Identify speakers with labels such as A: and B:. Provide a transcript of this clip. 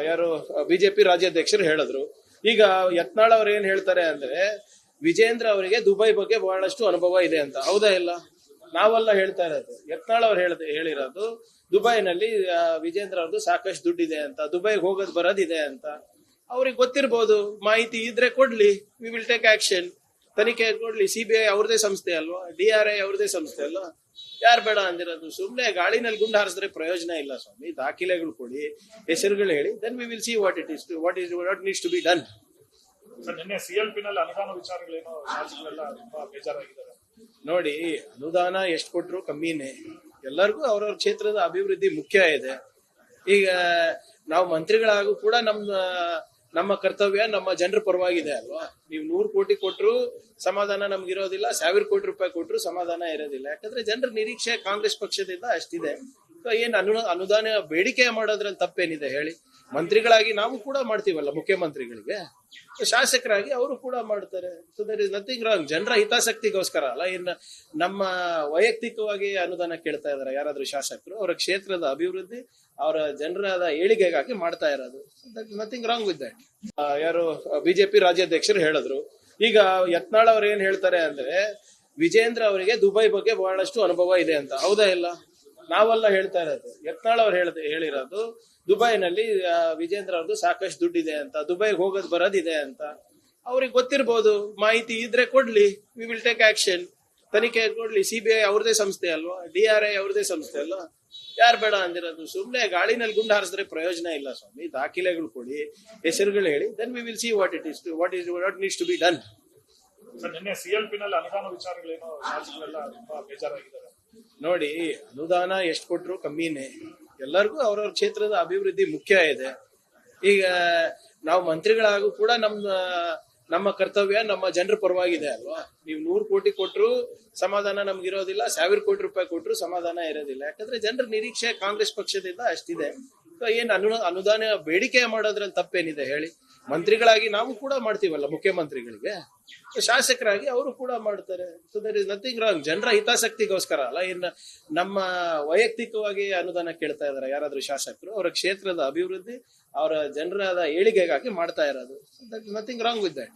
A: ಯಾರು ಬಿಜೆಪಿ ರಾಜ್ಯಾಧ್ಯಕ್ಷರು ಹೇಳಿದ್ರು. ಈಗ ಯತ್ನಾಳ್ ಅವ್ರು ಏನ್ ಹೇಳ್ತಾರೆ ಅಂದ್ರೆ, ವಿಜೇಂದ್ರ ಅವರಿಗೆ ದುಬೈ ಬಗ್ಗೆ ಬಹಳಷ್ಟು ಅನುಭವ ಇದೆ ಅಂತ. ಹೌದಾ ಇಲ್ಲ? ನಾವೆಲ್ಲ ಹೇಳ್ತಾ ಇರೋದು, ಯತ್ನಾಳ್ ಅವ್ರು ಹೇಳಿರೋದು ದುಬೈನಲ್ಲಿ ವಿಜೇಂದ್ರ ಅವ್ರದ್ದು ಸಾಕಷ್ಟು ದುಡ್ಡಿದೆ ಅಂತ, ದುಬೈಗೆ ಹೋಗೋದು ಬರೋದಿದೆ ಅಂತ. ಅವ್ರಿಗೆ ಗೊತ್ತಿರ್ಬೋದು, ಮಾಹಿತಿ ಇದ್ರೆ ಕೊಡ್ಲಿ, ವಿ ವಿಲ್ ಟೇಕ್ ಆಕ್ಷನ್. ತನಿಖೆ ಕೊಡ್ಲಿ. ಸಿಬಿಐ ಅವ್ರದೇ ಸಂಸ್ಥೆ ಅಲ್ವಾ, DRI ಅವ್ರದೇ ಸಂಸ್ಥೆ ಅಲ್ವಾ, ಯಾರು ಬೇಡ ಅಂದಿರೋದು? ಸುಮ್ನೆ ಗಾಳಿನಲ್ಲಿ ಗುಂಡು ಹಾರಿಸಿದ್ರೆ ಪ್ರಯೋಜನ ಇಲ್ಲ ಸ್ವಾಮಿ. ದಾಖಲೆಗಳು ಕೊಡಿ, ಹೆಸರುಗಳು ಹೇಳಿ, then we will see what needs to be done.
B: ನಿನ್ನೆ CLP ನಲ್ಲಿ ಅನುದಾನ ವಿಚಾರಗಳೇನೋ ಶಾಸಕರೆಲ್ಲ ತುಂಬಾ ಬೇಜಾರಾಗಿದ್ದಾರೆ.
A: ನೋಡಿ, ಅನುದಾನ ಎಷ್ಟು ಕೊಟ್ರು ಕಮ್ಮಿನೇ. ಎಲ್ಲರಿಗೂ ಅವ್ರವ್ರ ಕ್ಷೇತ್ರದ ಅಭಿವೃದ್ಧಿ ಮುಖ್ಯ ಇದೆ. ಈಗ ನಾವು ಮಂತ್ರಿಗಳಾಗೂ ಕೂಡ ನಮ್ಮ ಕರ್ತವ್ಯ ನಮ್ಮ ಜನರ ಪರವಾಗಿದೆ ಅಲ್ವಾ. ನೀವು 100 ಕೋಟಿ ಕೊಟ್ರು ಸಮಾಧಾನ ನಮ್ಗಿರೋದಿಲ್ಲ, 1000 ಕೋಟಿ ರೂಪಾಯಿ ಕೊಟ್ರು ಸಮಾಧಾನ ಇರೋದಿಲ್ಲ. ಯಾಕಂದ್ರೆ ಜನರ ನಿರೀಕ್ಷೆ ಕಾಂಗ್ರೆಸ್ ಪಕ್ಷದಿಂದ ಅಷ್ಟಿದೆ. ಏನ್ ಅನುದಾನ ಬೇಡಿಕೆ ಮಾಡೋದ್ರಲ್ಲಿ ತಪ್ಪೇನಿದೆ ಹೇಳಿ? ಮಂತ್ರಿಗಳಾಗಿ ನಾವು ಕೂಡ ಮಾಡ್ತೀವಲ್ಲ ಮುಖ್ಯಮಂತ್ರಿಗಳಿಗೆ, ಶಾಸಕರಾಗಿ ಅವರು ಕೂಡ ಮಾಡ್ತಾರೆ. So there is nothing wrong. ಜನರ ಹಿತಾಸಕ್ತಿಗೋಸ್ಕರ ಅಲ್ಲ. ಇನ್ನು ನಮ್ಮ ವೈಯಕ್ತಿಕವಾಗಿ ಅನುದಾನ ಕೇಳ್ತಾ ಇದಾರೆ ಯಾರಾದ್ರೂ ಶಾಸಕರು? ಅವರ ಕ್ಷೇತ್ರದ ಅಭಿವೃದ್ಧಿ, ಅವರ ಜನರದ ಏಳಿಗೆಗಾಗಿ ಮಾಡ್ತಾ ಇರೋದು. Nothing wrong with that. ಯಾರು ಬಿಜೆಪಿ ರಾಜ್ಯಾಧ್ಯಕ್ಷರು ಹೇಳಿದ್ರು. ಈಗ ಯತ್ನಾಳ್ ಅವ್ರು ಏನ್ ಹೇಳ್ತಾರೆ ಅಂದ್ರೆ, ವಿಜೇಂದ್ರ ಅವರಿಗೆ ದುಬೈ ಬಗ್ಗೆ ಬಹಳಷ್ಟು ಅನುಭವ ಇದೆ ಅಂತ. ಹೌದಾ ಇಲ್ಲ? ನಾವೆಲ್ಲ ಹೇಳ್ತಾ ಇರೋದು, ಯತ್ನಾಳ್ ಅವ್ರು ಹೇಳಿರೋದು ದುಬೈನಲ್ಲಿ ವಿಜೇಂದ್ರ ಅವ್ರದ್ದು ಸಾಕಷ್ಟು ದುಡ್ಡಿದೆ ಅಂತ, ದುಬೈಗೆ ಹೋಗೋದು ಬರೋದಿದೆ ಅಂತ. ಅವ್ರಿಗೆ ಗೊತ್ತಿರ್ಬೋದು, ಮಾಹಿತಿ ಇದ್ರೆ ಕೊಡ್ಲಿ, ವಿ ವಿಲ್ ಟೇಕ್ ಆಕ್ಷನ್. ತನಿಖೆ ಕೊಡ್ಲಿ. ಸಿಬಿಐ ಅವ್ರದೇ ಸಂಸ್ಥೆ ಅಲ್ವಾ, DRI ಅವ್ರದೇ ಸಂಸ್ಥೆ ಅಲ್ವಾ, ಯಾರು ಬೇಡ ಅಂದಿರೋದು? ಸುಮ್ನೆ ಗಾಳಿನಲ್ಲಿ ಗುಂಡು ಹಾರಿಸಿದ್ರೆ ಪ್ರಯೋಜನ ಇಲ್ಲ ಸ್ವಾಮಿ. ದಾಖಲೆಗಳು ಕೊಡಿ, ಹೆಸರುಗಳು ಹೇಳಿ, then we will see what needs to be done.
B: ನಿನ್ನೆ CLP ನಲ್ಲಿ ಅನುದಾನ ವಿಚಾರಗಳೇನೋ ಶಾಸಕರೆಲ್ಲ ತುಂಬಾ ಬೇಜಾರಾಗಿದ್ದಾರೆ.
A: ನೋಡಿ, ಅನುದಾನ ಎಷ್ಟು ಕೊಟ್ರು ಕಮ್ಮಿನೇ. ಎಲ್ಲರಿಗೂ ಅವ್ರವ್ರ ಕ್ಷೇತ್ರದ ಅಭಿವೃದ್ಧಿ ಮುಖ್ಯ ಇದೆ. ಈಗ ನಾವು ಮಂತ್ರಿಗಳಾಗೂ ಕೂಡ ನಮ್ಮ ಕರ್ತವ್ಯ ನಮ್ಮ ಜನರ ಪರವಾಗಿದೆ ಅಲ್ವಾ. ನೀವು 100 ಕೋಟಿ ಕೊಟ್ರು ಸಮಾಧಾನ ನಮ್ಗಿರೋದಿಲ್ಲ, 1000 ಕೋಟಿ ರೂಪಾಯಿ ಕೊಟ್ರು ಸಮಾಧಾನ ಇರೋದಿಲ್ಲ. ಯಾಕಂದ್ರೆ ಜನರ ನಿರೀಕ್ಷೆ ಕಾಂಗ್ರೆಸ್ ಪಕ್ಷದಿಂದ ಅಷ್ಟಿದೆ. ಏನ್ ಅನುದಾನ ಬೇಡಿಕೆ ಮಾಡೋದ್ರಲ್ಲಿ ತಪ್ಪೇನಿದೆ ಹೇಳಿ? ಮಂತ್ರಿಗಳಾಗಿ ನಾವು ಕೂಡ ಮಾಡ್ತೀವಲ್ಲ ಮುಖ್ಯಮಂತ್ರಿಗಳಿಗೆ, ಶಾಸಕರಾಗಿ ಅವರು ಕೂಡ ಮಾಡ್ತಾರೆ. So there is nothing wrong. ಜನರ ಹಿತಾಸಕ್ತಿಗೋಸ್ಕರ ಅಲ್ಲ. ಇನ್ನು ನಮ್ಮ ವೈಯಕ್ತಿಕವಾಗಿ ಅನುದಾನ ಕೇಳ್ತಾ ಇದಾರೆ ಯಾರಾದ್ರೂ ಶಾಸಕರು? ಅವರ ಕ್ಷೇತ್ರದ ಅಭಿವೃದ್ಧಿ, ಅವರ ಜನರದ ಏಳಿಗೆಗಾಗಿ ಮಾಡ್ತಾ ಇರೋದು. Nothing wrong with that.